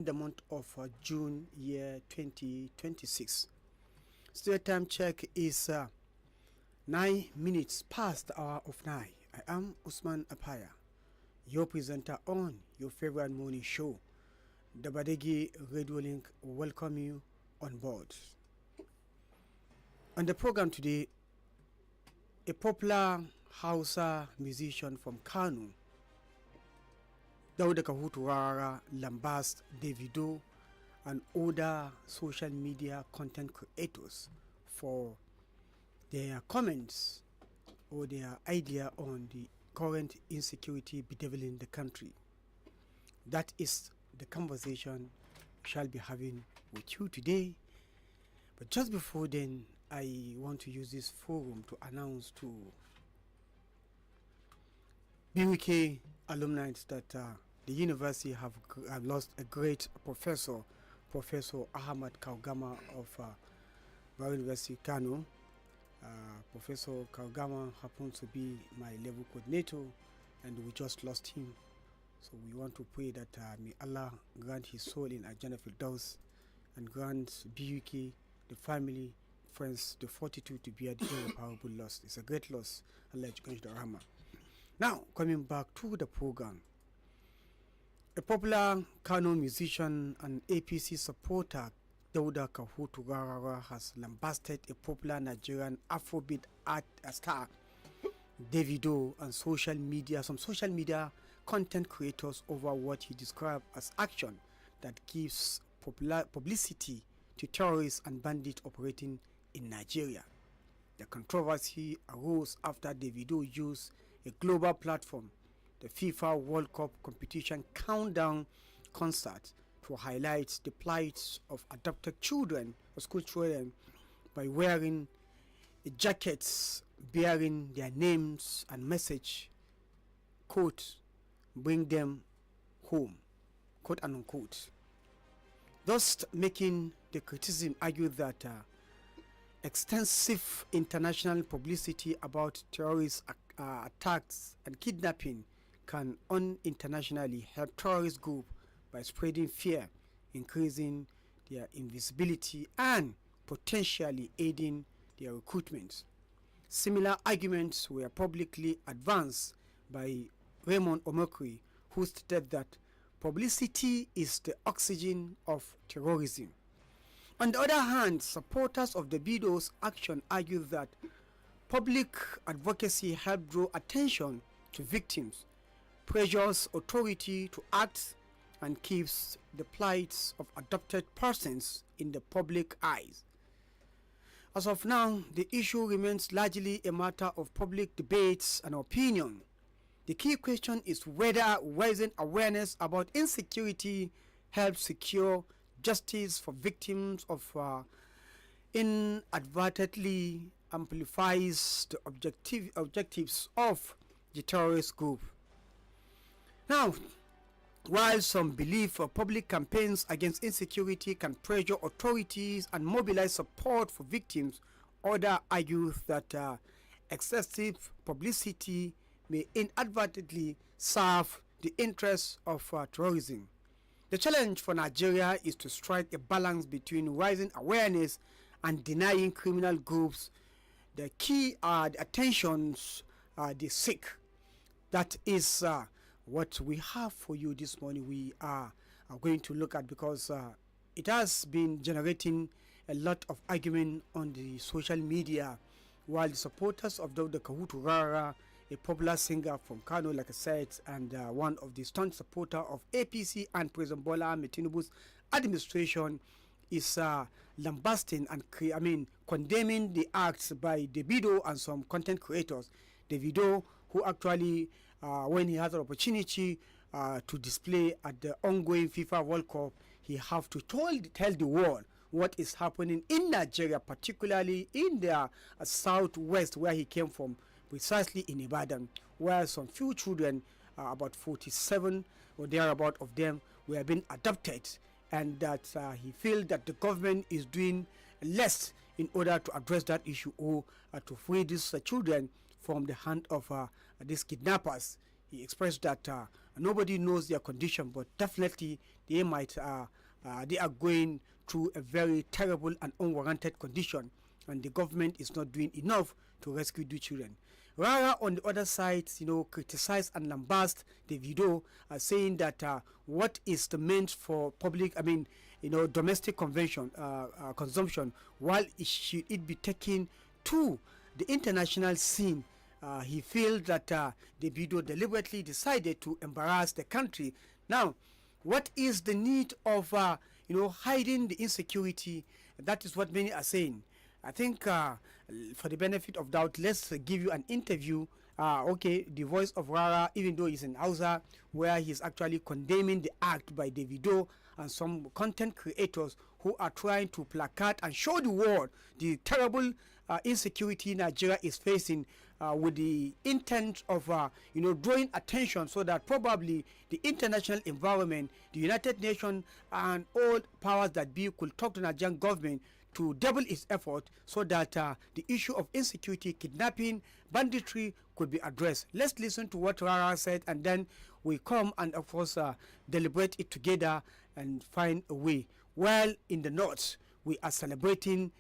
the month of June year 2026. Still time check is 9 minutes past the hour of 9. I am Usman Apaya, your presenter on your favorite morning show. The Badeggi Radio Link welcome you on board. On the program today, a popular Hausa musician from Kano, Rarara Lambasts Davido, and other social media content creators for their comments or their idea on the current insecurity bedeviling the country. That is the conversation we shall be having with you today. But just before then, I want to use this forum to announce to BWK alumni that the university have lost a great professor, Professor Ahmad Kaugama of Bayero University, Kano. Professor Kaugama happens to be my level coordinator, and we just lost him. So we want to pray that may Allah grant his soul in Al-Jannah Firdaus and grant BWK, the family, friends, the fortitude to bear the irreparable loss. It's a great loss. Allah grant the rahmah. Now, coming back to the program. A popular Kano musician and APC supporter, Dauda Kahutu Rarara, has lambasted a popular Nigerian Afrobeat art star, Davido, and some social media content creators over what he described as action that gives publicity to terrorists and bandits operating in Nigeria. The controversy arose after Davido used a global platform, the FIFA World Cup competition countdown concert, to highlight the plight of adopted children or school children by wearing jackets bearing their names and message, quote, bring them home, quote and unquote. Thus making the criticism argue that extensive international publicity about terrorist attacks and kidnapping can unintentionally help terrorist groups by spreading fear, increasing their invisibility, and potentially aiding their recruitment. Similar arguments were publicly advanced by Raymond Omokri, who stated that publicity is the oxygen of terrorism. On the other hand, supporters of Davido's action argue that public advocacy helps draw attention to victims, pressures authority to act, and keeps the plight of adopted persons in the public eyes. As of now, the issue remains largely a matter of public debates and opinion. The key question is whether raising awareness about insecurity helps secure justice for victims of inadvertently amplifies the objectives of the terrorist group. Now, while some believe public campaigns against insecurity can pressure authorities and mobilize support for victims, others argue that excessive publicity may inadvertently serve the interests of terrorism. The challenge for Nigeria is to strike a balance between raising awareness and denying criminal groups the key the attentions they seek. That is what we have for you this morning. We are going to look at, because it has been generating a lot of argument on the social media, while the supporters of Dr. Kahutu Rara, a popular singer from Kano, like I said, and one of the staunch supporter of APC and President Bola Ahmed Tinubu's administration, is lambasting and condemning the acts by Davido and some content creators. Davido, who actually, when he has an opportunity to display at the ongoing FIFA World Cup, he have to tell the world what is happening in Nigeria, particularly in the southwest where he came from, precisely in Ibadan, where some few children, about 47 or thereabout of them, were being adopted, and that he feels that the government is doing less in order to address that issue or to free these children from the hand of these kidnappers. he expressed that nobody knows their condition, but definitely they are going through a very terrible and unwarranted condition, and the government is not doing enough to rescue the children. Rara, on the other side, criticized and lambasted Davido, saying that what is the meant for public, domestic consumption, while should it be taken to the international scene. He feels that Davido deliberately decided to embarrass the country. Now, what is the need of hiding the insecurity? That is what many are saying. I think for the benefit of doubt, let's give you an interview. The voice of Rara, even though he's in Hausa, where he's actually condemning the act by Davido and some content creators who are trying to placate and show the world the terrible insecurity Nigeria is facing, with the intent of drawing attention, so that probably the international environment, the United Nations and all powers that be could talk to Nigerian government to double its effort, so that the issue of insecurity, kidnapping, banditry could be addressed. Let's listen to what Rara said, and then we come and of course deliberate it together and find a way. Well, in the north, we are celebrating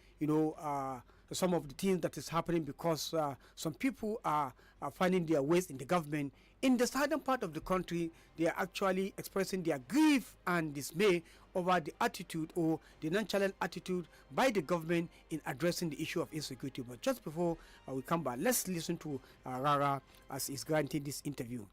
some of the things that is happening, because some people are finding their ways in the government. In the southern part of the country, they are actually expressing their grief and dismay over the attitude or the nonchalant attitude by the government in addressing the issue of insecurity. But just before we come back, let's listen to Rara as he's granting this interview.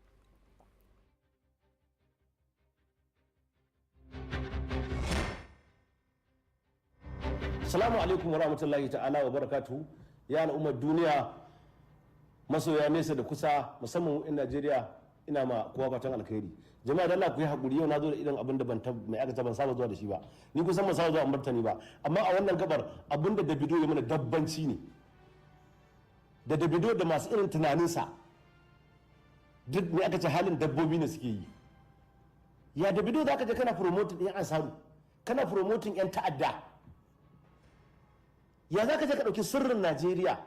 Assalamu alaikum wa rahmatullahi ta'ala wa barakatuhu. Ya al'ummar duniya, masoya nesa da kusa, musamman in Najeriya, ina ma kowa fatan alkhairi. Jama'a da Allah ku yi hakuri, yau na zo da irin abin da ban saba zuwa da shi ba. Ni kusan ban saba zuwa martani ba, amma a wannan gabar abin da Davido ya mana dabbanci ne. Da Davido da masu irin tunaninsa, duk me aka ce halin dabbobi ne suke yi. Ya Davido za ka je kana promoting ɗin ansaru, kana promoting 'yan ta'adda. Ya za ka je ka ɗauki sirrin Najeriya,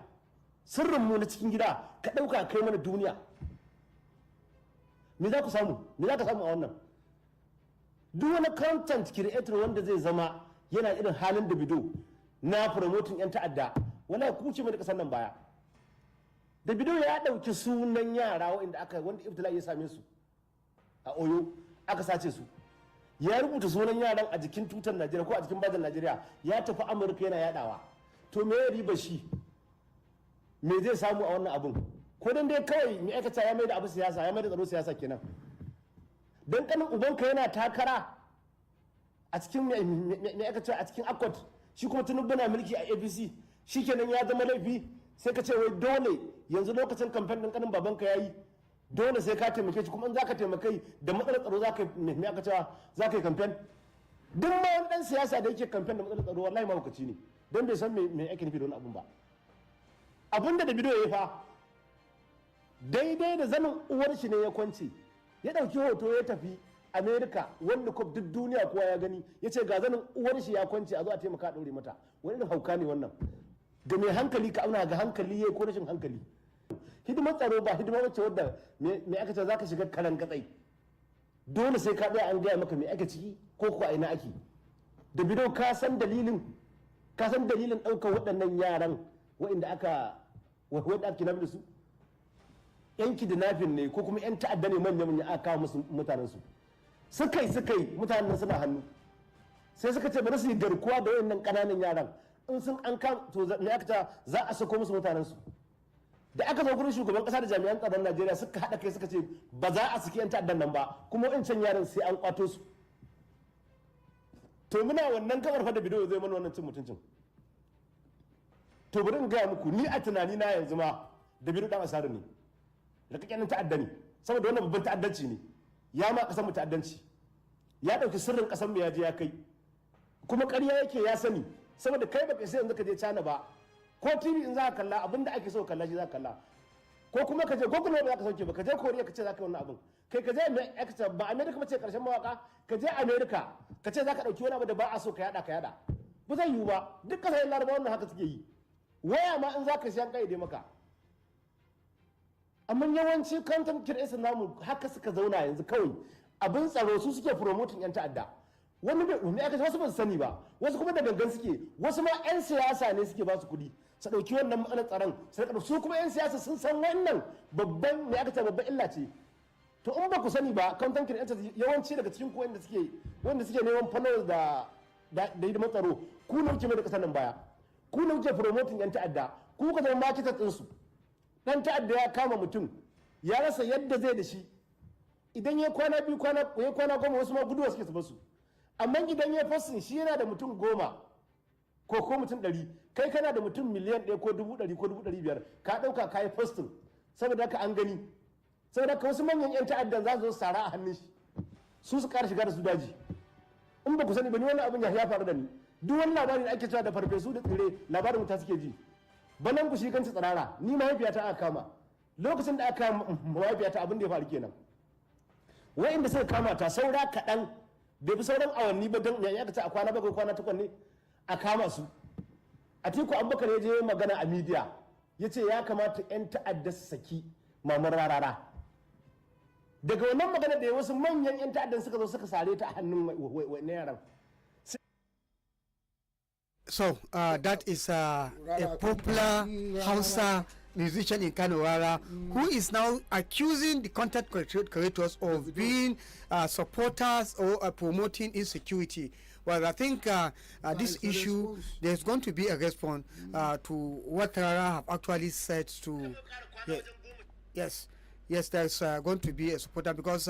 sirrin mu na cikin gida, ka ɗauka kai mana duniya. Me za ku samu? Me za ka samu a wannan? Duk wani content creator wanda zai zama yana irin halin Davido na promoting 'yan ta'adda, wala ku ce mai da ƙasar nan baya. Davido ya ɗauki sunan yara wanda ibtila'i ya same su a Oyo, aka sace su. Ya rubuta sunan yaran a jikin tutar Najeriya ko a jikin bajin Najeriya, ya tafi Amurka yana yadawa. To me ya riba shi? Me zai samu a wannan abun? Ko dan dai kawai me aikata ya mai da abu siyasa, ya mai da tsaro siyasa kenan. Dan kanin ubanka yana takara a cikin me aikata a cikin akwat, shi kuma Tinubu na mulki a APC, shikenan ya zama laifi, sai ka ce wai dole yanzu lokacin kamfen din kanin babanka yayi, dole sai ka taimake shi, kuma in zaka taimake da matsalar tsaro zaka me aka cewa zaka yi kamfen. Duk ma wani dan siyasa da yake kamfen da matsalar tsaro wallahi mahaukaci ne, don bai san me ake nufi da wani abun ba. Abun da Davido ya yi fa daidai da zanin uwar shi ne ya kwance, ya dauki hoto ya tafi America, wanda duk duniya kowa ya gani, ya ce ga zanin uwar shi ya kwance, a zo a taimaka a daure mata. Wani irin hauka ne wannan? Da mai hankali ka auna ga hankali yayi ko rashin hankali. Hidimar tsaro ba hidima wacce wadda me aka ce zaka shiga karan gatsai, dole sai ka tsaya an gaya maka me ake ciki ko ko a ina ake. Davido ka san dalilin ɗaukar waɗannan yaran waɗanda aka nafi da su? Yan kidnapping ne ko kuma yan ta'adda ne manya aka kawo musu mutanensu. Suka yi mutanen suna hannu, sai suka ce bari su yi garkuwa da waɗannan ƙananan yaran, in sun an kama to me aka ta za a sako musu mutanensu. Da aka zo gurin shugaban ƙasa da jami'an tsaron Najeriya suka haɗa kai suka ce ba za a saki yan ta'addan nan ba, kuma waɗancan yaran sai an kwato su. To muna wannan gabar fa da bidiyo zai mana wannan cin mutuncin. To bari in gaya muku, ni a tunani na yanzu ma da bidiyo dan asaru ne, rikakken ta'adda ne, saboda wannan babban ta'addanci ne, ya ma kasan mu ta'addanci, ya dauki sirrin kasan mu ya je ya kai, kuma ƙarya yake ya sani, saboda kai baka sai yanzu ka je China ba, ko TV in za ka kalla abinda ake so kalla shi za ka kalla, ko kuma ka je Google ba za ka sauke ba, ka je Korea ka ce za ka yi wannan abin, kai ka je ba America ba ce karshen mawaka, ka je America ka ce za ka ɗauki wani abu da ba a so ka yada, ba zai yiwu ba. Duk kasashen Laraba wannan haka suke yi, waya ma in za ka siyan kaide maka, amma yawanci content creators namu haka suka zauna yanzu kawai abin tsaro su suke promoting yan ta'adda. Wani bai aka wasu ba su sani ba, wasu kuma da gangan suke, wasu ma 'yan siyasa ne suke ba su kuɗi su ɗauki wannan matsalar tsaron su kuma 'yan siyasa sun san wannan babban me aka ce babban illa ce. To in ba ku sani ba content creators yawanci daga cikin ku wanda suke neman followers da hidimar tsaro ku ne kuke mai da kasar nan baya, ku ne kuke promoting yan ta'adda, ku ka zama marketer ɗinsu. Dan ta'adda ya kama mutum ya rasa yadda zai da shi, idan ya kwana biyu kwana goma wasu ma guduwa suke su basu. Amma idan ya fasin shi yana da mutum 10 ko mutum 100, kai kana da mutum miliyan 1 ko 100 ko 500 ka dauka kai fasting saboda haka an gani, saboda haka wasu manyan yan ta'addan za su zo sara a hannun shi su ƙara shiga da su daji. In ba ku sani ba ni wannan abin ya faru da ni, duk wani labarin da ake cewa da farfesu da tsire labarin wuta suke ji. Banan ku shi kanci tsirara, ni mahaifiyata aka kama lokacin da aka kama mahaifiyata abin da ya faru kenan. Wa'inda suka kama ta saura kaɗan bai fi sauran awanni ba don ya ce a kwana 7 kwana 8 ne a kama su. Atiku Abubakar ya je magana a media ya ce ya kamata 'yan ta'adda su saki mamar Rarara. Daga wannan magana da ya wasu manyan 'yan ta'addan suka zo suka sare ta a hannun wannan yaran. So that is a popular Hausa musician in Kano, Rara, who is now accusing the content creators of being supporters or promoting insecurity. Well, I think this issue, there's going to be a response to what Rara have actually said to. Yes, there's going to be a supporter because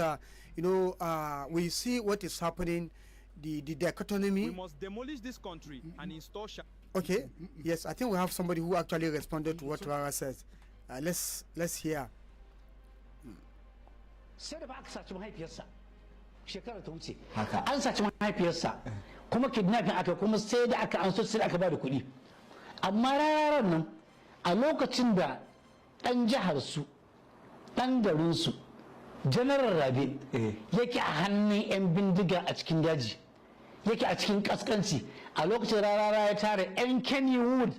we see what is happening. The dichotomy. We must demolish this country and install. Okay. Yes, I think we have somebody who actually responded to what Rara says. Let's hear. Sai da ba aka saci mahaifiyarsa shekara ta wuce. An saci mahaifiyarsa kuma kidnapping aka kuma sai da aka an so sai aka ba da kuɗi. Amma Rararan nan a lokacin da ɗan jihar su ɗan garin su General Rabe yake a hannun 'yan bindiga a cikin daji, yake a cikin kaskanci, a lokacin Rarara ya tare 'yan Kennywood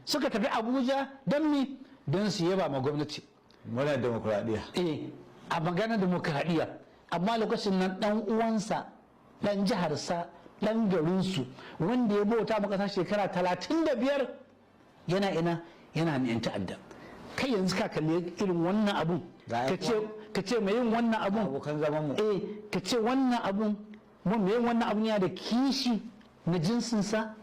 suka tafi Abuja don mi don su yaba ma gwamnati. Muna demokradiyya. A maganar demokradiyya, amma lokacin nan dan uwansa dan jiharsa dan garinsu wanda ya bauta maka shekara 35 yana ina yana ne 'yan ta'adda. Kai yanzu ka kalli irin wannan abun ka ce mai yin wannan abun abokan zaman mu ka ce wannan abun mai yin wannan abun yana da kishi na jinsinsa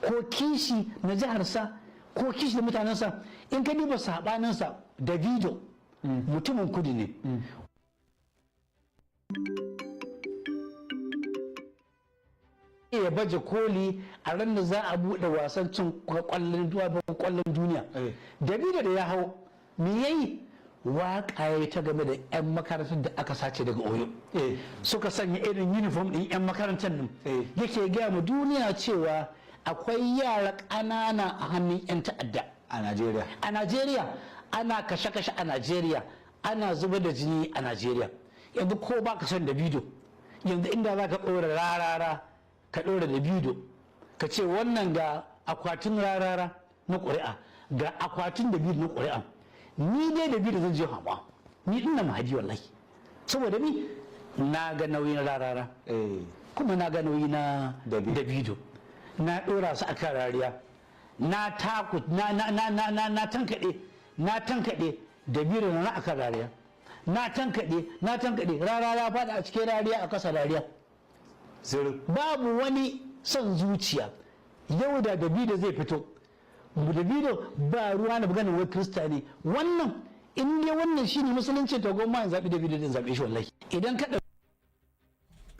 ko kishi na jiharsa ko kishi da mutanensa. In ka diba sabaninsa Davido mutumin kudu ne, ya baje koli a ran da za a buɗe wasan cin kwallon duniya. Davido da ya hau me yayi waƙa ya ta game da 'yan makarantar da aka sace daga Oyo suka sanya irin uniform ɗin 'yan makarantar nan yake gaya mu duniya cewa akwai yara ƙanana a hannun 'yan ta'adda a Najeriya. A Najeriya ana kashe-kashe a Najeriya, ana zuba da jini a Najeriya. Yanzu ko ba ka san Davido, yanzu inda za ka ɗora Rarara ka ɗora Davido ka ce wannan ga akwatin Rarara na ƙuri'a ga akwatin Davido na ƙuri'a, ni dai Davido zan je hawa, ni ina mahadi wallahi, saboda ni na ga nauyin Rarara kuma na ga nauyi na Davido, na ɗora su a kan rariya, na tankaɗe Davido na a kan rariya, na tankaɗe Rarara faɗa a cikin rariya a kasa rariya. Babu wani son zuciya. Yau da Davido zai fito, Davido ba ruwa na maganin wai Kirista ne, wannan in dai wannan shine musulunci to goma in zaɓi Davido din zaɓe shi wallahi. Idan ka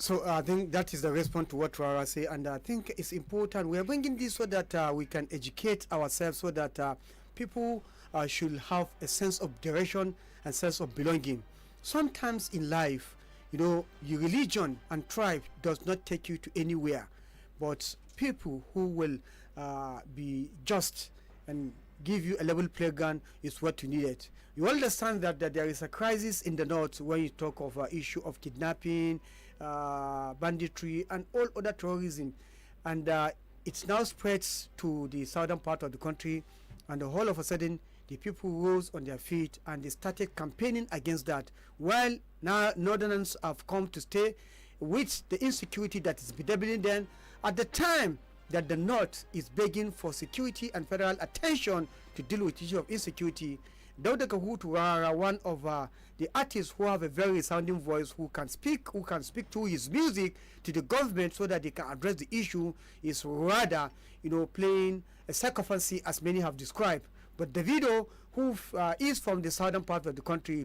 So I think that is the response to what Rara say, and I think it's important. We are bringing this so that we can educate ourselves, so that people should have a sense of direction and sense of belonging. Sometimes in life, your religion and tribe does not take you to anywhere, but people who will be just and give you a level playground is what you needed. You understand that there is a crisis in the north when you talk of issue of kidnapping, banditry, and all other terrorism, and it now spreads to the southern part of the country, and all of a sudden the people rose on their feet and they started campaigning against that. While now Northerners have come to stay with the insecurity that is bedeviling them at the time that the North is begging for security and federal attention to deal with the issue of insecurity. Dauda Kahutu Rarara, one of the artists who have a very resounding voice, who can speak through his music to the government so that they can address the issue, is rather, playing a sycophancy as many have described. But Davido, who is from the southern part of the country,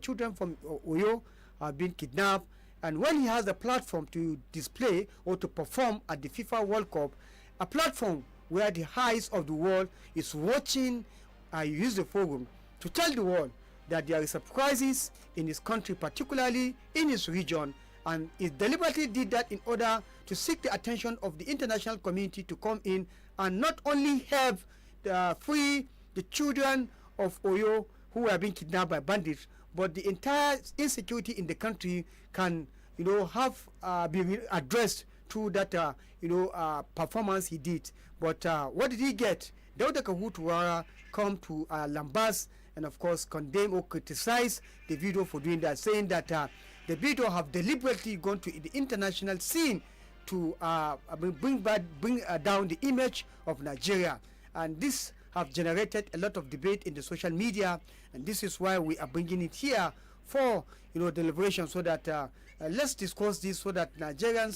children from Oyo have been kidnapped, and when he has a platform to display or to perform at the FIFA World Cup, a platform where the eyes of the world is watching, use the forum to tell the world that there is a crisis in his country, particularly in his region, and he deliberately did that in order to seek the attention of the international community to come in and not only help free the children of Oyo who are being kidnapped by bandits, but the entire insecurity in the country can, be addressed through that, performance he did. But what did he get? Dauda Kahutu Rara come to Lambasts and of course condemn or criticize the video for doing that, saying that the video have deliberately gone to the international scene to bring down the image of Nigeria, and this have generated a lot of debate in the social media, and this is why we are bringing it here for deliberation, so that let's discuss this so that Nigerian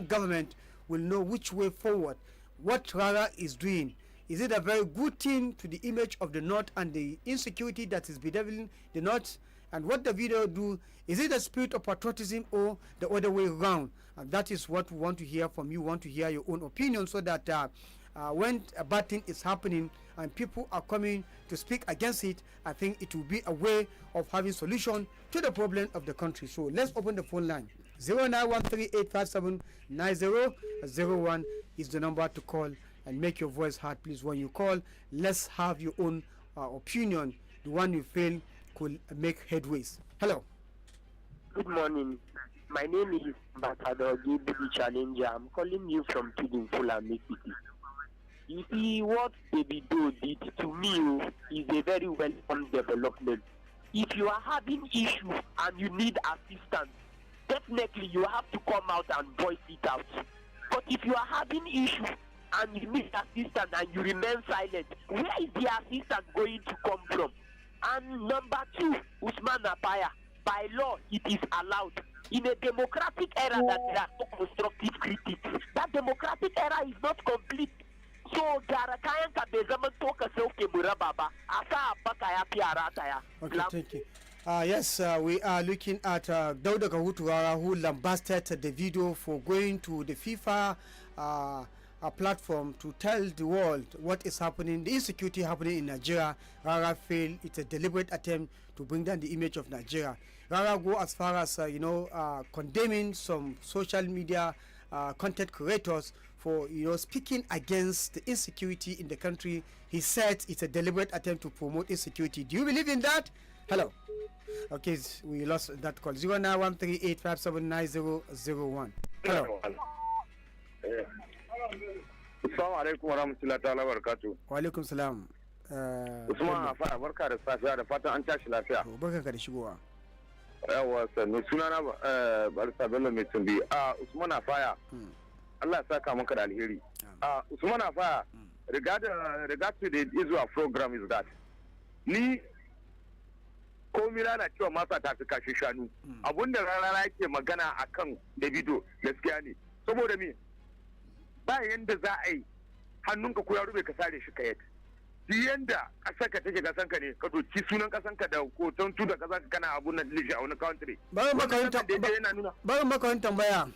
government will know which way forward. What Rara is doing, is it a very good thing to the image of the North and the insecurity that is bedeviling the North? And what the video do, is it a spirit of patriotism or the other way around? And that is what we want to hear from you. We want to hear your own opinion, so that when a bad thing is happening and people are coming to speak against it, I think it will be a way of having solution to the problem of the country. So let's open the phone line. 0913-857-9001 is the number to call and make your voice heard. Please, when you call, let's have your own opinion, the one you feel could make headways. Hello. Good morning. My name is Badeggi Challenger. I'm calling you from Kidin Fulani City. You see, what Davido did to me is a very welcome development. If you are having issues and you need assistance, definitely you have to come out and voice it out. But if you are having issues and you need assistance and you remain silent, where is the assistance going to come from? And number two, Usman Apaya, by law it is allowed. In a democratic era that there are no constructive critics, that democratic era is not complete. So okay, thank you. Yes, we are looking at Dauda Kahutu Rara, who lambasted Davido for going to the FIFA platform to tell the world what is happening, the insecurity happening in Nigeria. Rara failed. It's a deliberate attempt to bring down the image of Nigeria. Rara go as far as condemning some social media content creators for speaking against the insecurity in the country. He said it's a deliberate attempt to promote insecurity. Do you believe in that? Hello. Okay, we lost that call. 0913-857-9001. Hello. Assalamu alaikum warahmatullahi ta'ala barakatuh. Wa alaikum salam. Usman Afa, barka da safiya da fatan an tashi lafiya. Barka da shigowa. Yawa sannu sunana Barka Bello mai tumbi. Usman Afa, Allah ya saka maka da alheri. Usman Afa, regard to the Israel program is that ni komi rana cewa masa ta fi kashe shanu. Abunda rana yake magana akan Davido gaskiya ne. Saboda me? Ba yanda za a yi hannunka ko ya rube ka sare shi ka yadda. Duk yanda ƙasarka take ƙasanka ne, ka doki sunan ƙasanka da hoton tu da ƙasarka kana abun nan lishi a wani country. Bayan makarin tambaya.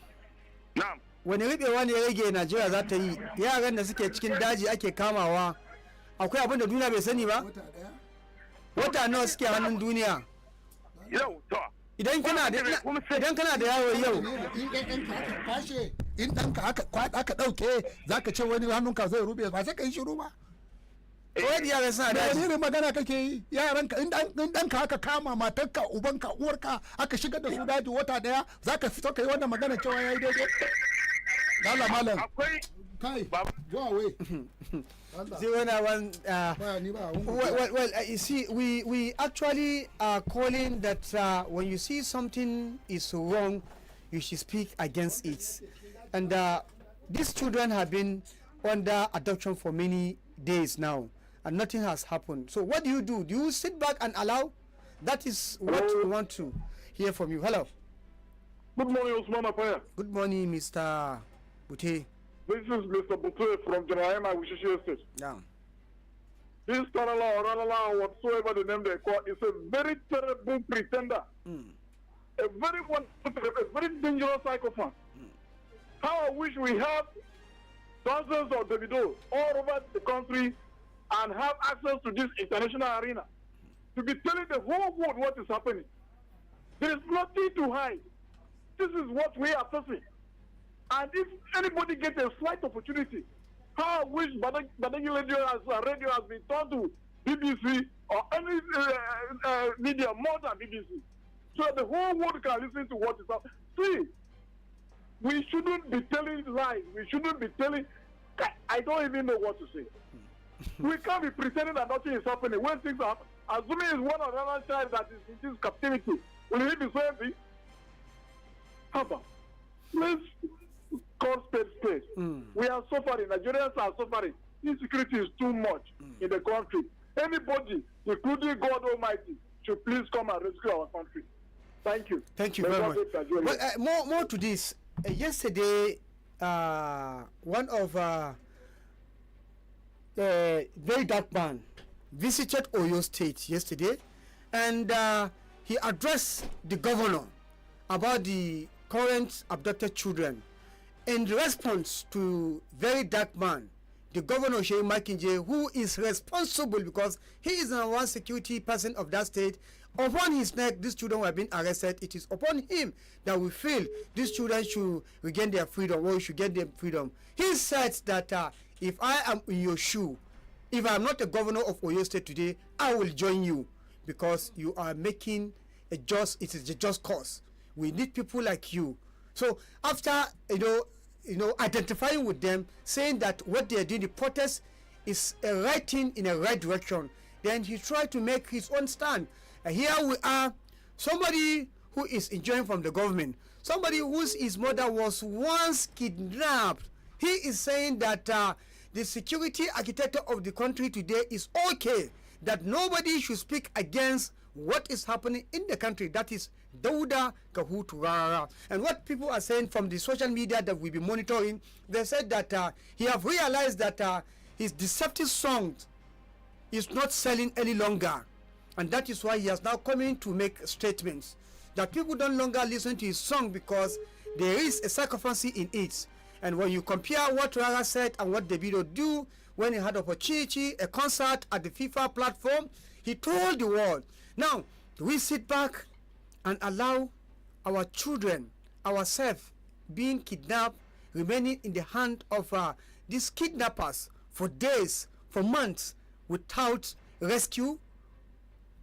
Na'am. Wani riɓewa ne ya rage Najeriya za ta yi? Yaran da suke cikin daji ake kamawa. Akwai abin da duniya bai sani ba? Wata nawa suke hannun duniya? Yau to. Idan kana da yaro yau, in ɗanka aka ɗauke za ka ce wani hannunka zai rube ba sai ka yi shiru ba. wani yaran suna daji. Wani magana kake yi yaranka in ɗanka aka kama matarka ubanka uwarka aka shigar da su daji wata ɗaya za ka fito ka yi wannan magana cewa ya yi daidai. Allah malam akwai kai Baba. go away See, when I want, you see, we actually are calling that when you see something is wrong, you should speak against it. And these children have been under adoption for many days now, and nothing has happened. So what do? Do you sit back and allow? That is what we want to hear from you. Hello. Good morning, Usman Apaya. Good morning, Mr. Bute. This is Mr. Bute from Janaima, Wishishi Estate. Yeah. This Tarala or Rarala, whatsoever the name they call, is a very terrible pretender. A very dangerous psychopath. How I wish we have thousands of Davido all over the country and have access to this international arena to be telling the whole world what is happening. There is nothing to hide. This is what we are facing. And if anybody gets a slight opportunity, how I wish Badeggi radio has been turned to BBC or any media more than BBC, so the whole world can listen to what is happening. See, we shouldn't be telling lies. We shouldn't be telling. I don't even know what to say. We can't be pretending that nothing is happening when things are happening. Assuming it's one or another child that is in this captivity, will he be saying this? How about? Let's call spade. We are suffering. Nigerians are suffering. Insecurity is too much in the country. Anybody, including God Almighty, should please come and rescue our country. Thank you. Thank you very much. But more to this. Yesterday, one of very dark man visited Oyo State yesterday, and he addressed the governor about the current abducted children. In response to very dark man, the governor Sheyi Makinje, who is responsible because he is the one security person of that state, upon his neck these children were being arrested. It is upon him that we feel these children should regain their freedom, or we should get their freedom. He said that if I am in your shoe, if I am not a governor of Oyo State today, I will join you, because you are making it is a just cause. We need people like you. So after identifying with them, saying that what they are doing, the protest, is a right thing in a right direction, then he tried to make his own stand. And here we are, somebody who is enjoying from the government, somebody his mother was once kidnapped. He is saying that the security architecture of the country today is okay, that nobody should speak against what is happening in the country. That is Dauda Kahutu Rarara. And what people are saying from the social media that we've been monitoring, they said that he have realized that his deceptive song is not selling any longer. And that is why he has now come in to make statements that people don't longer listen to his song because there is a sacrifice in it. And when you compare what Rara said and what Davido do when he had opportunity, a concert at the FIFA platform, he told the world. Now, do we sit back and allow our children, ourselves, being kidnapped, remaining in the hand of these kidnappers for days, for months, without rescue?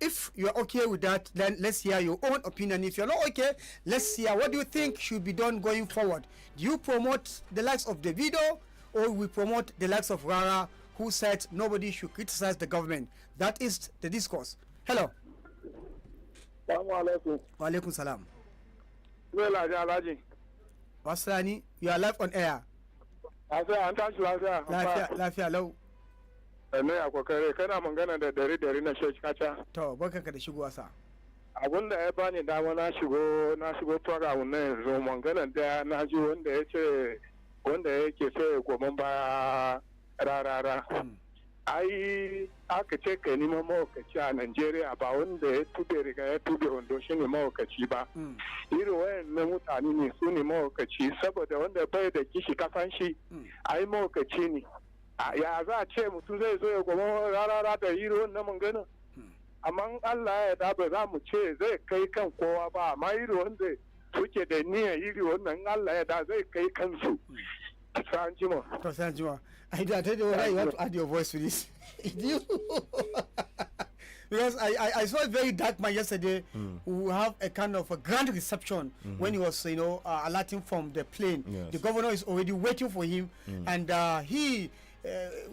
If you're okay with that, then let's hear your own opinion. If you're not okay, let's hear what do you think should be done going forward. Do you promote the likes of Davido, or we promote the likes of Rara, who said nobody should criticize the government? That is the discourse. Hello. Assalamualaikum. Walaikum salam. Well, Alhaji. Wasani, you are live on air. Lafiya lau. Ne a kokare kana magana da dare na shek kacha. To, barkanka da shigowa sa. Abun da ya bani dama na shigo program na yanzu magana da na ji wanda yake sai goman baya rarara. Ai aka ce ka nima mawakaci a Najeriya ba wanda ya tube riga ya tube wando shi ne mawakaci ba. Irin wayannan mutane ne su ne mawakaci saboda wanda bai da kishi kasan shi ai mawakaci ne. Ya za a ce mutum zai zo ya goma rarara da iri wannan magana? Amma Allah ya da ba za mu ce zai kai kan kowa ba, amma iri wanda suke da niyyar iri wannan Allah ya da zai kai kansu. Sanjima. To Sanjima. I don't know whether you want to add your voice to this. because I saw a very dark man yesterday who have a kind of a grand reception when he was, alerting from the plane. Yes. The governor is already waiting for him, and he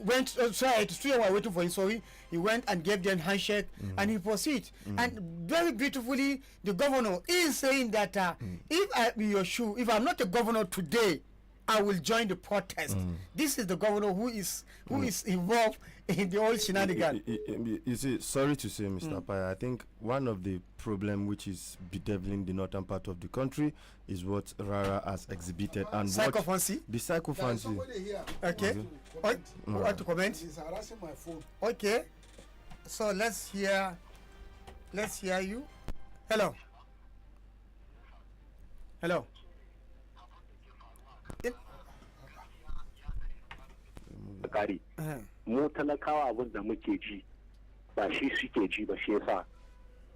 went. Sorry, the students were waiting for him, so he went and gave them handshake, and he proceeded. And very beautifully, the governor is saying that if I be your shoe, if I'm not a governor today, I will join the protest. This is the governor who is involved in the whole shenanigan. You see, sorry to say, Mr. Paya, I think one of the problem which is bedeviling the northern part of the country is what Rara has exhibited and Psychophancy? The psychophancy. Somebody here. Okay. Want to comment? He's harassing my phone. Okay. So let's hear you. Hello. Hello. kare mu talakawa abin da muke ji ba shi suke ji ba shi yasa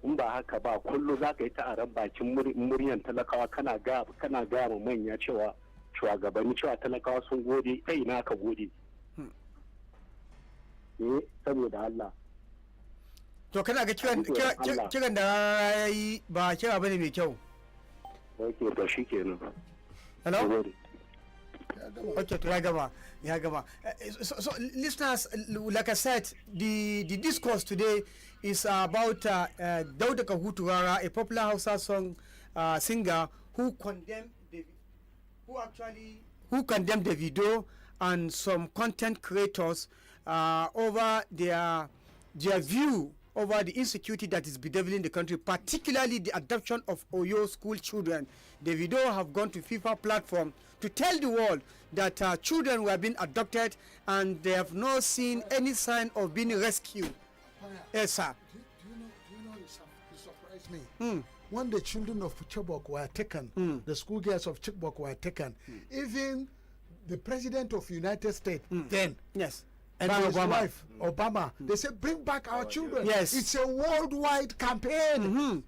in ba haka ba kullu za ka yi ta aran bakin muryan talakawa kana ga ma manya cewa shugabanni cewa talakawa sun gode kai na ka gode saboda Allah to kana ga kiran da yayi ba kira bane mai kyau. Okay, to shikenan. Hello. Okay, to Yagama. So, listeners, like I said, the discourse today is about Dauda Kahutu Rara, a popular Hausa song singer who condemned Davido and some content creators over their view over the insecurity that is bedeviling the country, particularly the adoption of Oyo school children. Davido have gone to FIFA platform to tell the world that children were being adopted and they have not seen any sign of being rescued. Yes, sir. Do you know, it surprised me. When the children of Chibok were taken, the schoolgirls of Chibok were taken, even the president of United States then, yes, and his wife, Obama, they said, bring back our children. Yes. It's a worldwide campaign.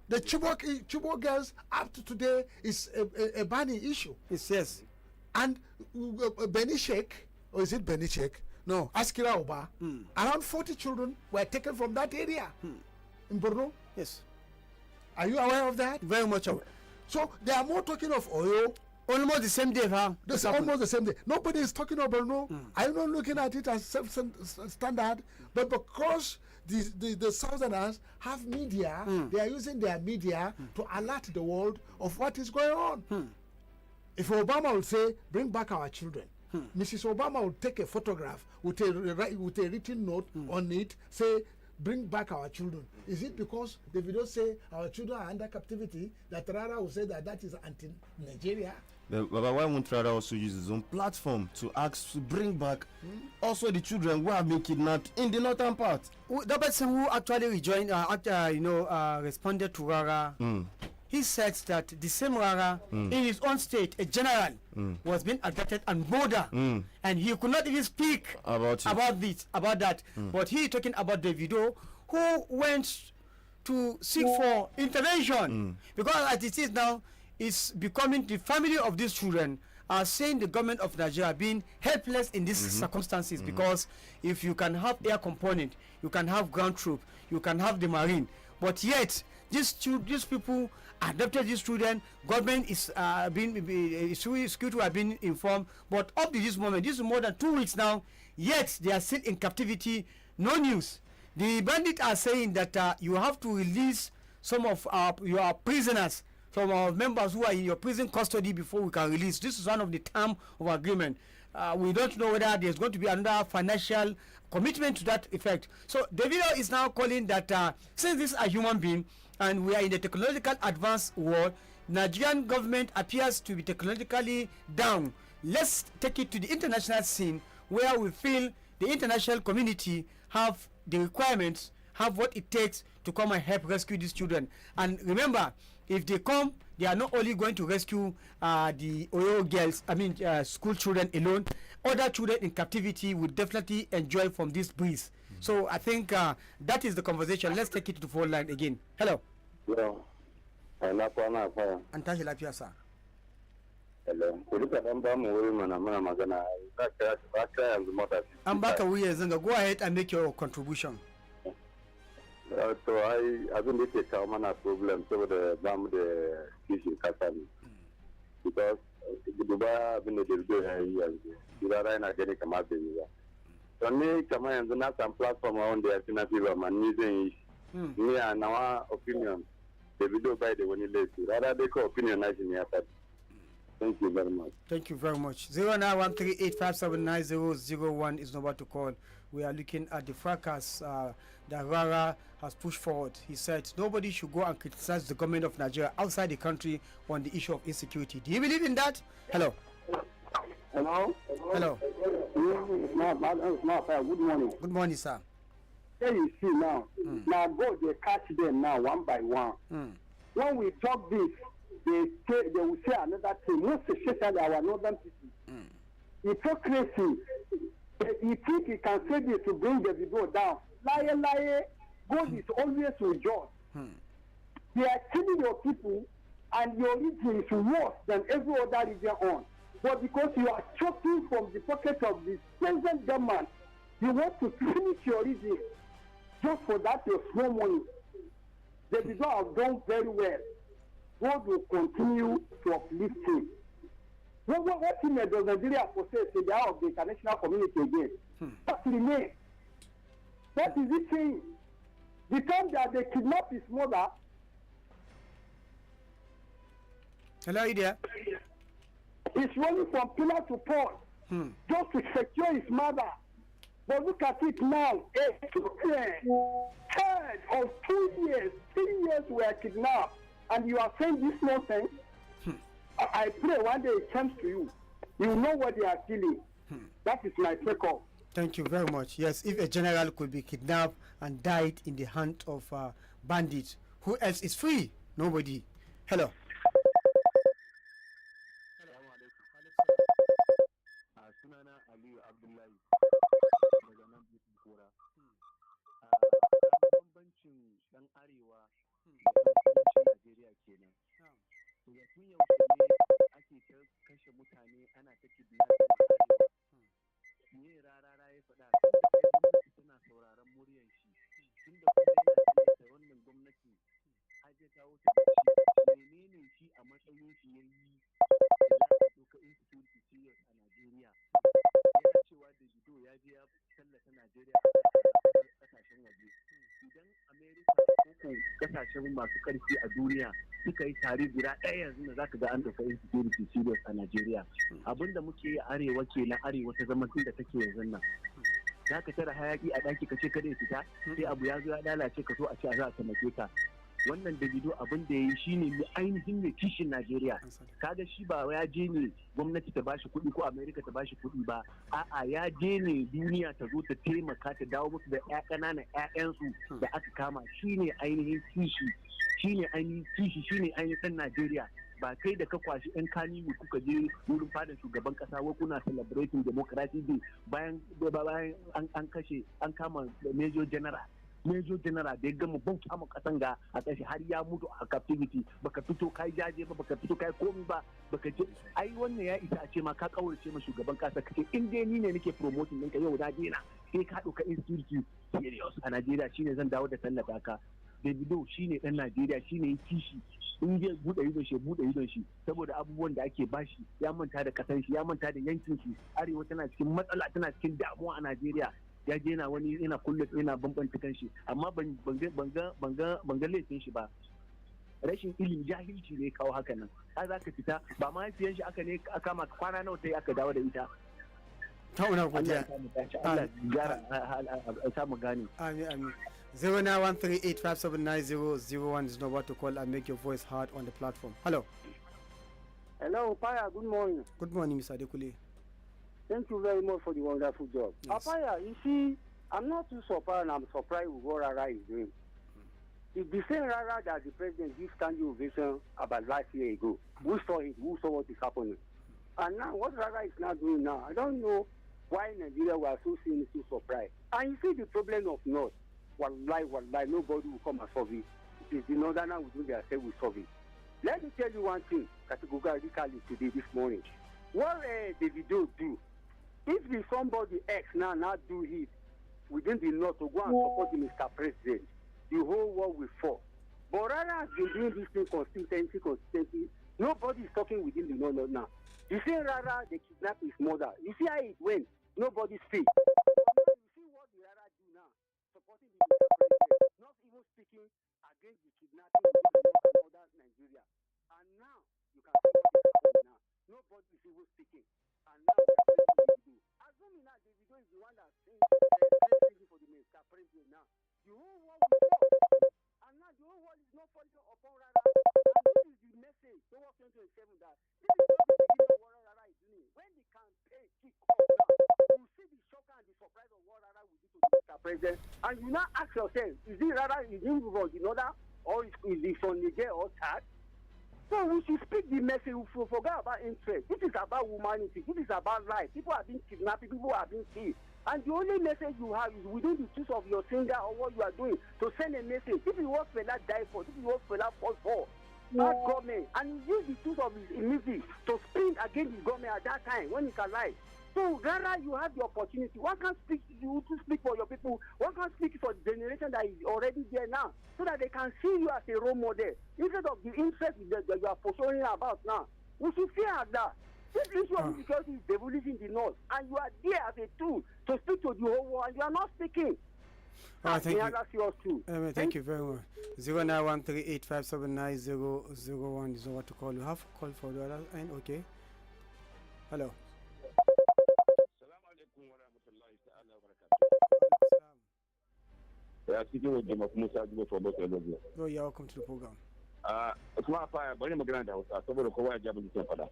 The Chibok girls up to today is a burning issue. Yes. And Benishek, or is it Benishek? No, Askira Oba, around 40 children were taken from that area in Borno. Yes. Are you aware of that? Very much aware. So they are more talking of Oyo. Almost the same day, huh? That's almost the same day. Nobody is talking about Borno. I'm not looking at it as self-standard, but because the Southerners have media, they are using their media to alert the world of what is going on. If Obama would say, bring back our children, Mrs. Obama would take a photograph with a written note on it, say, bring back our children. Is it because the video say our children are under captivity that Rara will say that is anti-Nigeria? But why won't Rara also use his own platform to ask to bring back also the children who have been kidnapped in the northern part? The person who actually rejoined, responded to Rara, he said that the same Rara in his own state, a general, was being abducted and murdered, and he could not even speak about that. But he talking about Davido, who went to seek for intervention because as it is now, it's becoming the family of these children are saying the government of Nigeria being helpless in these circumstances because if you can have air component, you can have ground troop, you can have the marine, but yet these people adopted these children. Government is security have been informed, but up to this moment, this is more than 2 weeks now. Yet they are still in captivity. No news. The bandits are saying that you have to release some of your prisoners, from our members who are in your prison custody before we can release. This is one of the terms of agreement. We don't know whether there's going to be another financial commitment to that effect. So Davido is now calling that since this is a human being and we are in the technological advanced world, Nigerian government appears to be technologically down. Let's take it to the international scene where we feel the international community have the requirements, have what it takes to come and help rescue these children. And remember, if they come, they are not only going to rescue the Oyo girls, school children alone. Other children in captivity will definitely enjoy from this breeze. So I think that is the conversation. Let's take it to the phone line again. Hello. Hello. Antashi lafiya sa. Hello. An baka wuya zanga. Go ahead and make your contribution. To abin da ke kawo mana problem saboda ba mu da kishin kasa ne. Because duba abin da Davido ya yi yanzu, Rarara yana gani kamar bai yi ba. To ni kamar yanzu na samu platform wanda ya fi na fi ba ma ni zan yi. Ni a nawa opinion, Davido bai da wani laifi. Rarara dai ka opinion na shi ne ya faɗi. Thank you very much. Thank you very much. 09138579001 is number to call. We are looking at the fracas that Rara has pushed forward. He said nobody should go and criticize the government of Nigeria outside the country on the issue of insecurity. Do you believe in that? Hello. Hello. Hello. It's not fair. Good morning. Good morning, sir. There you see now. Now go, they catch them now one by one. When we talk this, they will say another thing. Most especially our northern people. Hypocrisy. You think he can say this to bring the video down? Lie. God is always with God. They are killing your people, and your region is worse than every other region on. But because you are choking from the pocket of the present government, you want to finish your region just for that your small money. The video have done very well. God will continue to uplift him. What thing does Nigeria possess in the eye of the international community again? What remains? What is it saying? The time that they kidnapped his mother. Hello, you there? He's running from pillar to post just to secure his mother. But look at it now. A child of 2 years, 3 years were kidnapped. And you are saying this nonsense? I pray one day it comes to you. You know what they are killing. That is my take-off. Thank you very much. Yes, if a general could be kidnapped and died in the hand of bandits, who else is free? Nobody. Hello. Sunana Aliyu Abdullahi daga nan Bitin Kora. Bambancin ɗan arewa da ɗan kudancin Najeriya kenan. Da tun yaushe ne ake ta kashe mutane ana ta kidnapping arewa. Me Rarara ya faɗa tun da kai gwamnati tana sauraron muryar shi. Tun da kuma yana sanar da wannan gwamnati aje kawo ta da shi. Menene shi a matsayin shi ya yi da za ka ɗauka insecurity serious a Najeriya? Yana cewa Davido ya je ya tallata Najeriya a kasashen waje. Idan Amerika ko kasashen masu karfi a duniya suka yi tare guda ɗaya yanzu da zaka ga an ɗauka insecurity serious a Najeriya. Abinda muke yi arewa ke na arewa ta zama tun da take yanzu nan. Za ka tara hayaki a ɗaki ka ce kada ya fita sai abu ya zo ya lalace ka so a ce a za a taimake ka. Wannan Davido abin da ya yi shine mai ainihin mai kishin Najeriya. Kaga shi ba ya je ne gwamnati ta bashi kuɗi ko Amerika ta bashi kuɗi ba, a'a ya je ne duniya ta zo ta taimaka ta dawo musu da ƙananan ƴaƴansu da aka kama. Shine ainihin kishi, shine ainihin kishi, shine ainihin ɗan Najeriya. Ba kai da ka kwashi yan kaniwu kuka je wurin fadan shugaban kasa wa kuna celebrating democracy day bayan an kashe an kama major general da ya gama bauta ma kasan ga a kashe har ya mutu a captivity, baka fito kai jaje ba, baka fito kai komi ba, baka je ai wannan ya isa a ce ma ka kaurace ma shugaban kasa kace in dai ni ne nake promoting ɗinka yau na dena sai ka ɗauka insecurity serious a Najeriya shine zan dawo da tallata ka. Davido shine dan Najeriya, shine kishi, in zai bude idon shi saboda abubuwan da ake bashi, ya manta da kasan shi, ya manta da yankin shi. Arewa tana cikin matsala, tana cikin damuwa a Najeriya. Ya je yana wani yana kulle yana bambanta kanshi, amma ban ga laifin shi ba. Rashin ilimi, jahilci ne kawo haka nan. Har za ka fita ba mahaifiyan shi aka ne aka kama kwana nawa sai aka dawo da ita. Tauna godiya. Allah ya samu gane. Amin. 09138579001 is number to call and make your voice heard on the platform. Hello. Hello, Paya. Good morning. Good morning, Mr. Adekule. Thank you very much for the wonderful job. Yes. Paya, you see, I'm not too surprised, and I'm surprised with what Rara is doing. It's the same Rara that the president gave standing ovation about last year ago. We saw it. We saw what is happening. And now, what Rara is now doing now, I don't know why Nigeria were so surprised. And you see the problem of North. Wallahi, nobody will come and solve it. It is the Northerners will do their self will solve it. Let me tell you one thing, categorically today, this morning. What Davido do, if the somebody else now do it within the North to go and support the Mr. President, the whole world will fall. But Rara has been doing this thing consistently. Nobody is talking within the know now. You see Rara, they kidnapped his mother. You see how it went. Nobody speaks. You see what the Rara do now, supporting the president, not even speaking against the kidnapping in northern Nigeria. And now you can see what is happening now. Nobody is even speaking. And now Davido. Assuming that Davido is the one that sings for the Mr. President now. The whole world will fall. And now the whole world is not falling upon Rara. And this is the message towards 2027 that this is not the beginning of what Rara is doing. When the campaign kicks off now, you will see the shock and the surprise of what Rara will do to the Mr. President. And you now ask yourself, is it Rara, is he from the northern, or is he from Niger or Chad? So we should speak the message. We forget about interest. This is about humanity. This is about life. People are being kidnapped. People are being killed. And the only message you have is within the choice of your singer or what you are doing to send a message. This is what Fela died for. This is what Fela fought for. That government. And he used the choice of his music to speak against his government at that time when he's alive. So Rara, you have the opportunity. One can speak you to speak for your people. One can speak for the generation that is already there now, so that they can see you as a role model instead of the interest that you are pursuing about now. We should fear that. This issue of insecurity is devolution in the north, and you are there as a tool to speak to the whole world, and you are not speaking. Thank you. Thank you very much. 091385790001 is what to call. You have call for the other end. Okay. Hello. Ya cikin wajen Musa Jibo for both of them. Oh, you're welcome to the program. Kuma fa bari magana da Hausa saboda kowa ya jabi jikin fada.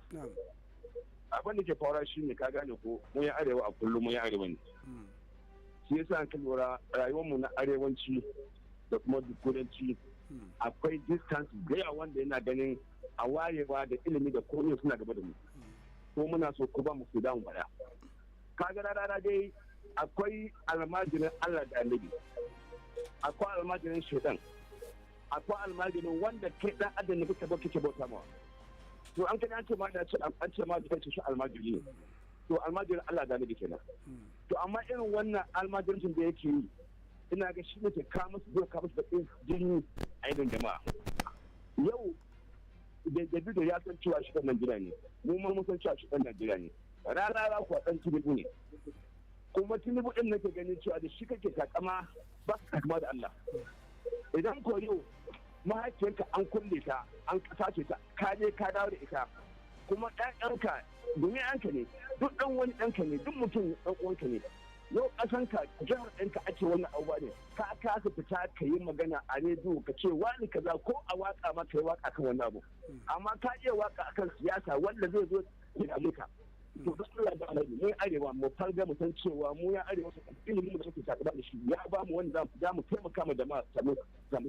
Abin da ke fara shi ne ka gane ko mu ya arewa a kullum mu ya arewa ne. Shi yasa an lura rayuwarmu na arewanci da kuma kudanci akwai distance da yawa wanda yana ganin a wayewa da ilimi da komai suna gaba da mu. Ko muna so ko ba mu su damu baya. Kaga rarara dai akwai almajirin Allah da Annabi. Akwai almajirin shaitan, akwai almajirin wanda kai dan adam ne kake bauta mawa. To an kai an ce ma da an ce ma da kai shi almajiri ne. To almajirin Allah da Annabi kenan. To amma irin wannan almajirin da yake yi ina ga shi ne ke ka musu doka musu da jini a idan jama'a. Yau da Davido ya san cewa shi dan Najeriya ne. Mu ma mun san cewa shi dan Najeriya ne. Rarara kuwa dan Tinubu ne. Kuma Tinubu din nake ganin cewa da shi kake takama ba su takama da Allah. Idan ko yau mahaifiyarka an kulle ta an sace ta ka je ka dawo da ita kuma ɗanka domin ɗanka ne duk ɗan wani ɗanka ne duk mutum ɗan uwanka ne yau ƙasanka jihar ɗanka ake wannan abubuwa ne ka kasa fita ka yi magana a rediyo ka ce wani kaza ko a waka ma ka yi waka kan wannan abu amma ka iya waka akan siyasa wanda zai zo ya dame ka to duk Allah da Allah mu arewa mu farga mu san cewa mu ya arewa su ilimin da muke takaba da shi ya ba mu wanda za mu taimaka ma jama'a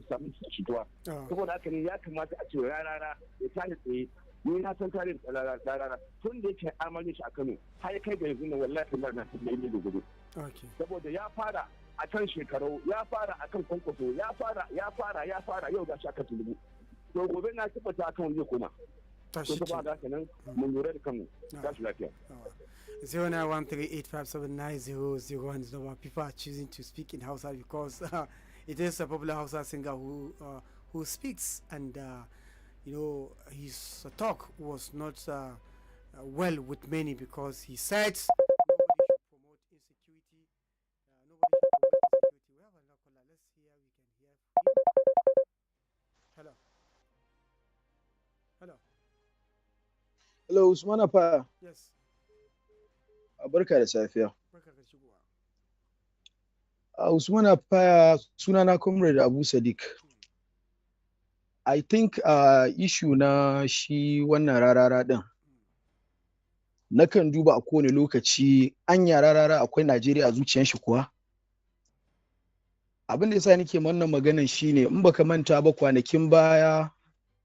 samu cituwa saboda haka ne ya kamata a ce rarara ya tashi tsaye ni na san tarihin rarara tun da yake amalin shi a Kano har ya kai ga yanzu nan wallahi Allah na san da yake da gudu saboda ya fara a kan shekaru ya fara a kan kwankwaso ya fara yau da shi aka tulubu to gobe na tabbata akan zai koma. 091385790001 is number. People are choosing to speak in Hausa because it is a popular Hausa singer who speaks, and you know, his talk was not well with many because he said nobody should promote insecurity. Nobody should promote insecurity. We have another caller. Let's hear. We can hear. Hello. Hello, Usman Afa. Yes. Barka da safiya. Barka da shigowa. Usman Afa, sunana Comrade Abu Sadiq. I think issue na shi wannan rarara din. Nakan duba a kowane lokaci anya rarara akwai Najeriya a zuciyar shi kuwa. Abin da yasa nake wannan maganan shine in baka manta ba kwanakin baya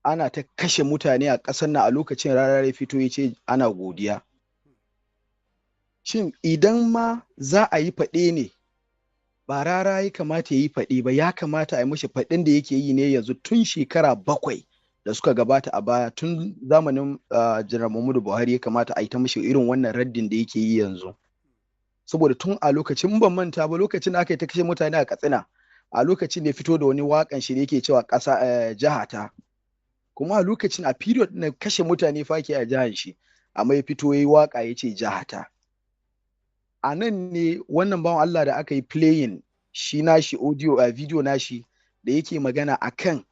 ana ta kashe mutane a ƙasar nan a lokacin rarare fito ya ce ana godiya. Shin idan ma za a yi faɗe ne, ba rara ya kamata ya yi faɗe ba, ya kamata a yi mashi faɗin da yake yi ne yanzu tun shekara 7 da suka gabata a baya, tun zamanin Janar Muhammadu Buhari ya kamata a yi ta mashi irin wannan raddin da yake yi yanzu. Saboda tun a lokacin ban manta ba lokacin da aka yi ta kashe mutane a Katsina, a lokacin da ya fito da wani waƙan shi da yake cewa ƙasa jihata, kuma a lokacin a period na kashe mutane fa ke a jihar shi, amma ya fito yayi waƙa ya ce jihata. A nan ne wannan bawan Allah da aka yi playing shi nashi audio a video nashi da yake magana akan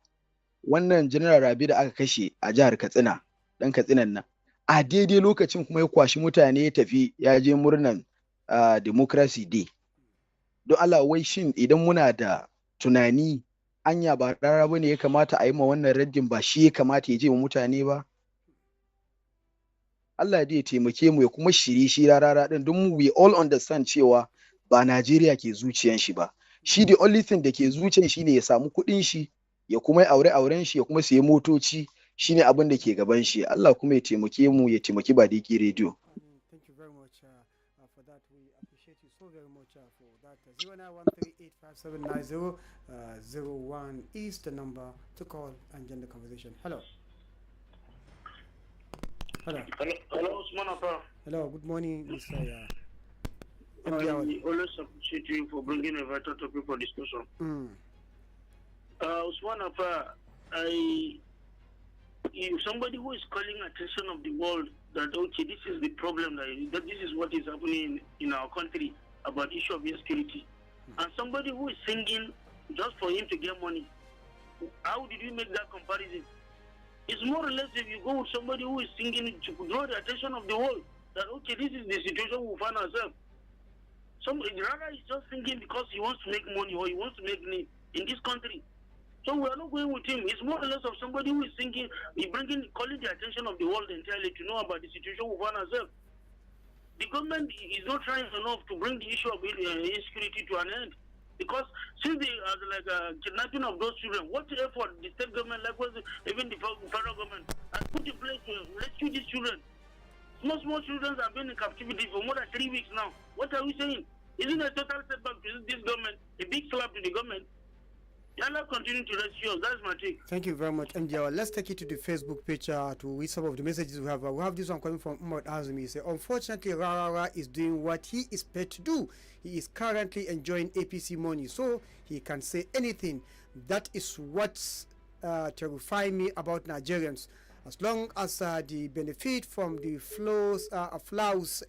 wannan General Rabi da aka kashe a jihar Katsina, dan Katsinan nan. A daidai lokacin kuma ya kwashi mutane ya tafi ya je murnan Democracy Day. Don Allah wai shin idan muna da tunani anya ba rara bane ya kamata a yi ma wannan raddin, ba shi ya kamata ya je wa mutane ba? Allah dai ya taimake mu ya kuma shiri shi Rarara din, don we all understand cewa ba Najeriya ke zuciyan shi ba. Shi the only thing da ke zuciyan shi ne ya samu kuɗin shi, ya kuma aure auren shi, ya kuma siya motoci, shine abin da ke gaban shi. Allah kuma ya taimake mu, ya taimaki Badeggi Radio. Thank you very much for that. We appreciate you so very much for that. 0913879001 is the number to call and join the conversation. Hello. Hello. Hello, Usman Apa. Hello. Good morning, Mr. I always appreciate you for bringing a vital topic for discussion. Usman Apa, if somebody who is calling attention of the world that okay, this is the problem, that this is what is happening in our country about issue of insecurity, and somebody who is singing just for him to get money, how did you make that comparison? It's more or less if you go with somebody who is singing to draw the attention of the world that okay, this is the situation we find ourselves. Rara is just singing because he wants to make money or he wants to make name in this country. So we are not going with him. It's more or less of somebody who is thinking, calling the attention of the world entirely to know about the situation we find ourselves. The government is not trying enough to bring the issue of insecurity to an end. Because since they are kidnapping of those children, what effort the state government, likewise even the federal government, has put in place to rescue these children? Small children have been in captivity for more than 3 weeks now. What are we saying? Isn't it a total setback to this government, a big slap to the government? Allah continue to rescue us. That's my take. Thank you very much, MDR. Let's take it to the Facebook page to read some of the messages we have. We have this one coming from Umar Azumi. He said, unfortunately, Rarara is doing what he is paid to do. He is currently enjoying APC money, so he can say anything. That is what terrifies me about Nigerians. As long as the benefit from the flaws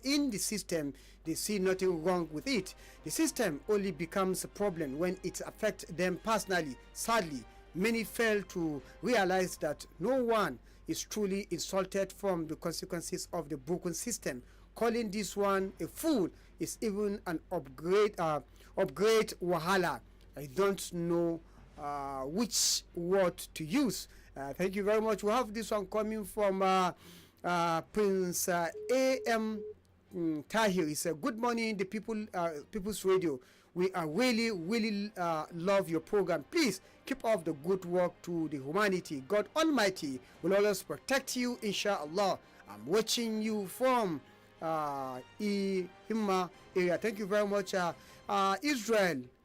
in the system, they see nothing wrong with it. The system only becomes a problem when it affects them personally. Sadly, many fail to realize that no one is truly insulted from the consequences of the broken system. Calling this one a fool is even an upgrade wahala. I don't know which word to use. Thank you very much. We have this one coming from Prince A.M. Tahir. He said, good morning, the People's Radio. We are really love your program. Please keep up the good work to the humanity. God Almighty will always protect you, inshallah. I'm watching you from Himma area. Thank you very much.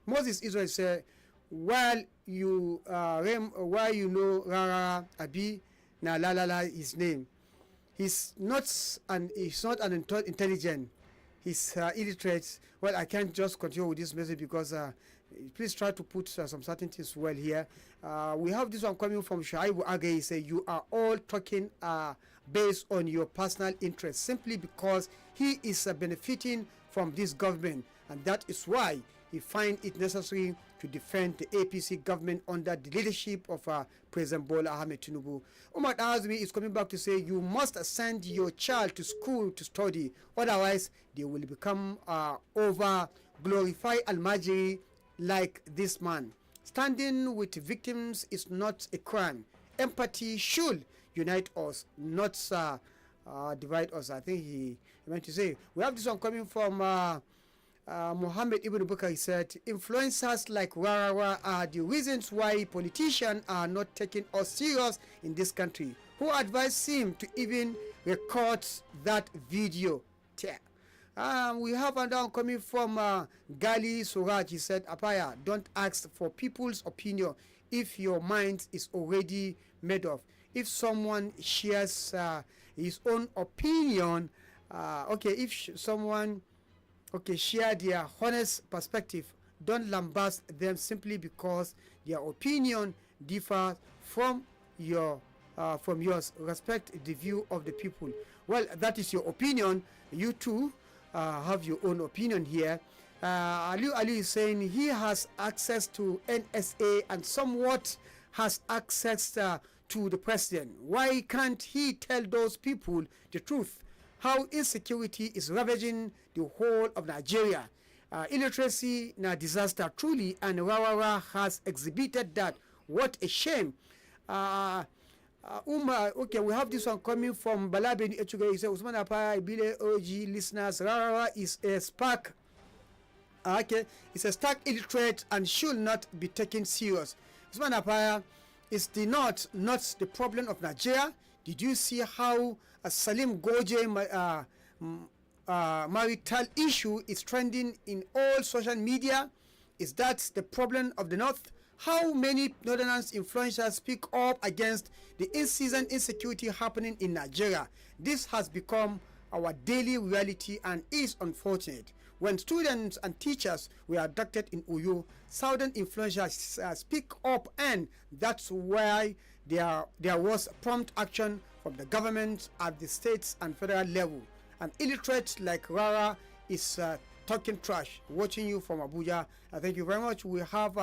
Moses Israel said, while you know Rarara Abi na la his name. He's not an intelligent. He's illiterate. Well, I can't just continue with this message because please try to put some certain things well here. We have this one coming from Shaibu Age. He said, you are all talking based on your personal interest simply because he is benefiting from this government, and that is why he finds it necessary to defend the APC government under the leadership of President Bola Ahmed Tinubu. Umar Azmi is coming back to say you must send your child to school to study, otherwise they will become over-glorify Almajiri like this man. Standing with victims is not a crime. Empathy should unite us, not divide us. I think he meant to say. We have this one coming from Muhammad Ibn Bukar. He said, influencers like Rarara are the reasons why politicians are not taking us serious in this country. Who advised him to even record that video? We have another one coming from Gali Suraj. He said, Apaya, don't ask for people's opinion if your mind is already made up. If someone shares his own opinion, share their honest perspective don't lambast them simply because their opinion differs from yours. Respect the view of the people. Well, that is your opinion. You too have your own opinion here. Ali is saying he has access to NSA and somewhat has access to the president. Why can't he tell those people the truth? How insecurity is ravaging the whole of Nigeria. Illiteracy na disaster truly, and Rarara has exhibited that. What a shame. Okay, we have this one coming from Balabeni Echuga. He said, Usman Apaya, Ibile OG listeners, Rarara is a spark. Okay, it's a stark illiterate and should not be taken serious. Usman Apaya is not the problem of Nigeria. Did you see how Salim Goje marital issue is trending in all social media? Is that the problem of the North? How many Northerners influencers speak up against the in-season insecurity happening in Nigeria? This has become our daily reality and is unfortunate. When students and teachers were abducted in Uyo, Southern influencers speak up, and that's why there was prompt action from the government at the states and federal level. An illiterate like Rara is talking trash. Watching you from Abuja. Thank you very much. We have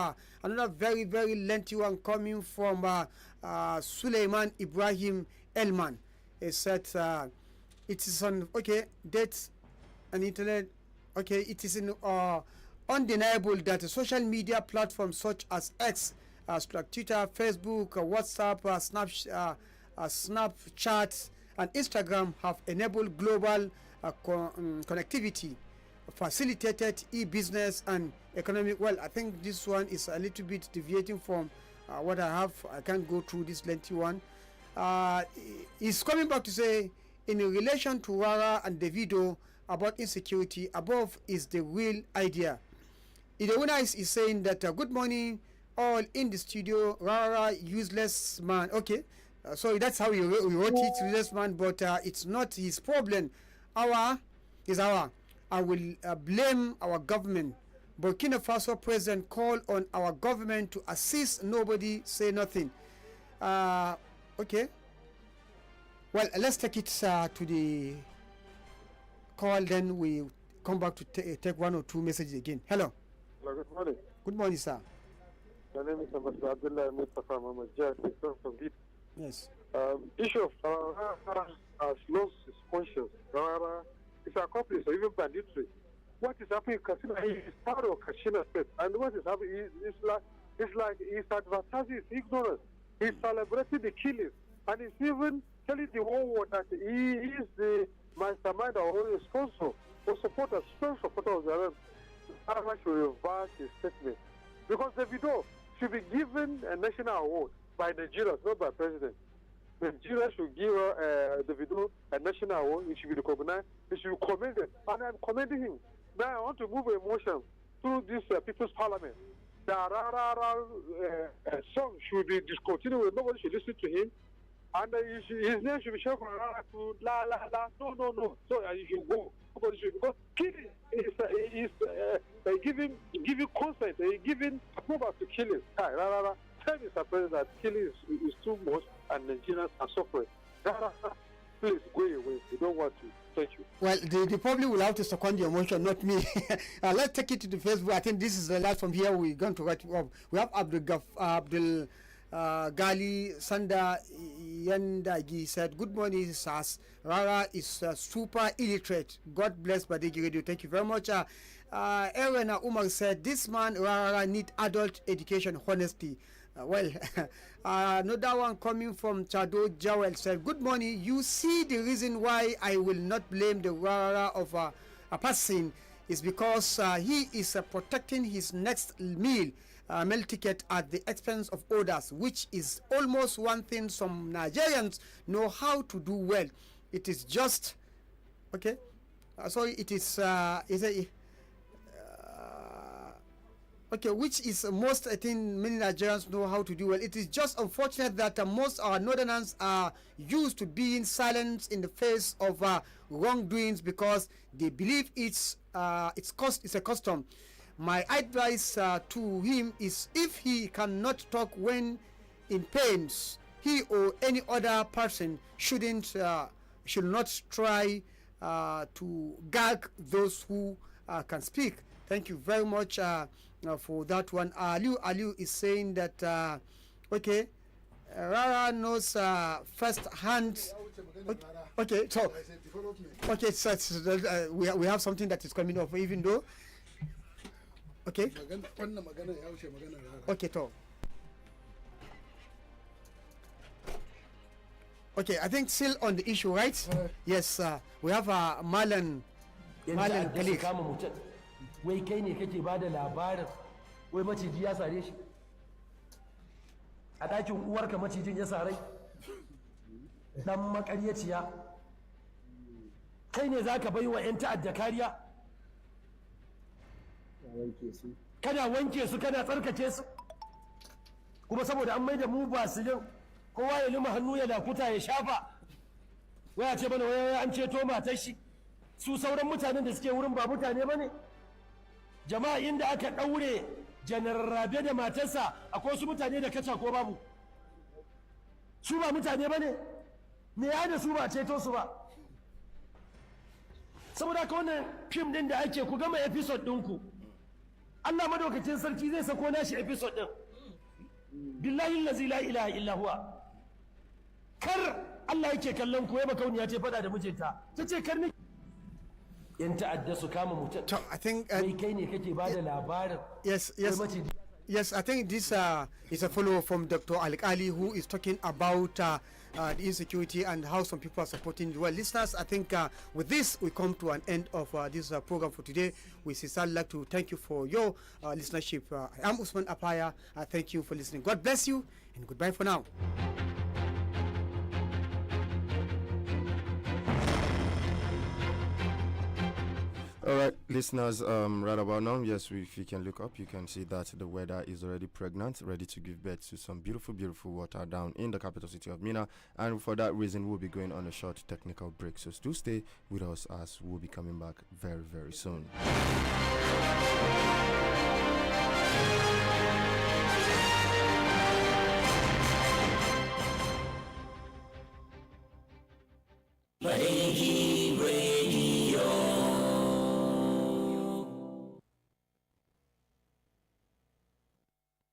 another very, very lengthy one coming from Suleiman Ibrahim Elman. He said it is on, okay, date and internet. Okay, it is undeniable that social media platforms such as X, like Twitter, Facebook, WhatsApp, Snapchat, and Instagram have enabled global connectivity, facilitated e-business and economic. Well, I think this one is a little bit deviating from what I have. I can't go through this lengthy one. He's coming back to say, in relation to Rara and Davido about insecurity, above is the real idea. Idewuna is saying that good morning all in the studio. Rara, useless man. Okay, so that's how he wrote it, useless man, but it's not his problem. Is our. I will blame our government. Burkina Faso president called on our government to assist. Nobody say nothing. Okay. Well, let's take it to the call, then we come back to take one or two messages again. Hello. Hello, good morning. Good morning, sir. My name is Ambassador Abdullah Mustafa Muhammad Jad from Bid. Yes. Issue of Rara has lost his conscience. Rara is accomplice or even banditry. What is happening in Katsina? He is part of Katsina State, and what is happening is like he's advertising his ignorance. He's celebrating the killings, and he's even telling the whole world that he is the mastermind or the sponsor or supporter, strong supporter of the Arabs. Rara should reverse his statement, because Davido should be given a national award by Nigerians, not by president. Nigeria should give Davido a national award. He should be recognized. He should be commended, and I'm commending him. Now I want to move a motion through this People's Parliament. The Rarara song should be discontinued. Nobody should listen to him, and his name should be shown from Rara to La La La. No. So he should go. Nobody should, because killing is giving consent. Giving approval to killing. Rarara, tell Mr. President that killing is too much, and Nigerians are suffering. Rarara, please go away. We don't want to. Thank you. Well, the public will have to second your motion, not me. Let's take it to the Facebook. I think this is the last from here. We're going to write up. We have Abdul Gali Sanda Yandagi said, good morning, Sas. Rara is super illiterate. God bless Badeggi Radio. Thank you very much. Aaron Umar said, this man, Rara, need adult education, honesty. Well, another one coming from Chado Jawel said, good morning. You see, the reason why I will not blame the Rara of a person is because he is protecting his next meal ticket at the expense of others, which is almost one thing some Nigerians know how to do well. It is just, okay, so it is, okay, which is most, I think many Nigerians know how to do well. It is just unfortunate that most our Northerners are used to being silent in the face of wrongdoings because they believe it's a custom. My advice to him is if he cannot talk when in pains, he or any other person should not try to gag those who can speak. Thank you very much for that one. Aliu is saying that okay, Rara knows first hand. Okay, so we have something that is coming up, even though. Okay. Okay, to. Okay, I think still on the issue, right? Yes, we have Malan Khalid. Wai kai ne kake ba da labarin wai maciji ya sare shi a ɗakin uwarka macijin ya sare dan makaryaciya kai ne za ka bai wa 'yan ta'adda kariya kana wanke su kana tsarkake su kuma saboda an mai da mu ba su yin kowa ya lima hannu ya lakuta ya shafa waya ce mana waya an ceto matar shi su sauran mutanen da suke wurin ba mutane ba ne jama'a inda aka ɗaure janar rabe da matarsa akwai wasu mutane da kaca ko babu su ba mutane ba ne me ya da su ba ceto su ba saboda haka wannan fim din da ake ku gama episode ɗinku Allah madaukacin sarki zai sako nashi episode din billahi allazi la ilaha illa huwa kar Allah yake kallon ku ya makauniya ce fada da mijinta tace kar ni yan ta'adda su kama mutum I think kai ne kake bada labarin yes I think this is a follow from Dr. Alkali, who is talking about the insecurity and how some people are supporting the world. Listeners, I think with this we come to an end of this program for today. We sincerely like to thank you for your listenership. I am Usman Apaya. Thank you for listening. God bless you and goodbye for now. All right, listeners, right about now, yes, if you can look up, you can see that the weather is already pregnant, ready to give birth to some beautiful, beautiful water down in the capital city of Mina. And for that reason, we'll be going on a short technical break. So do stay with us as we'll be coming back very, very soon. Hey.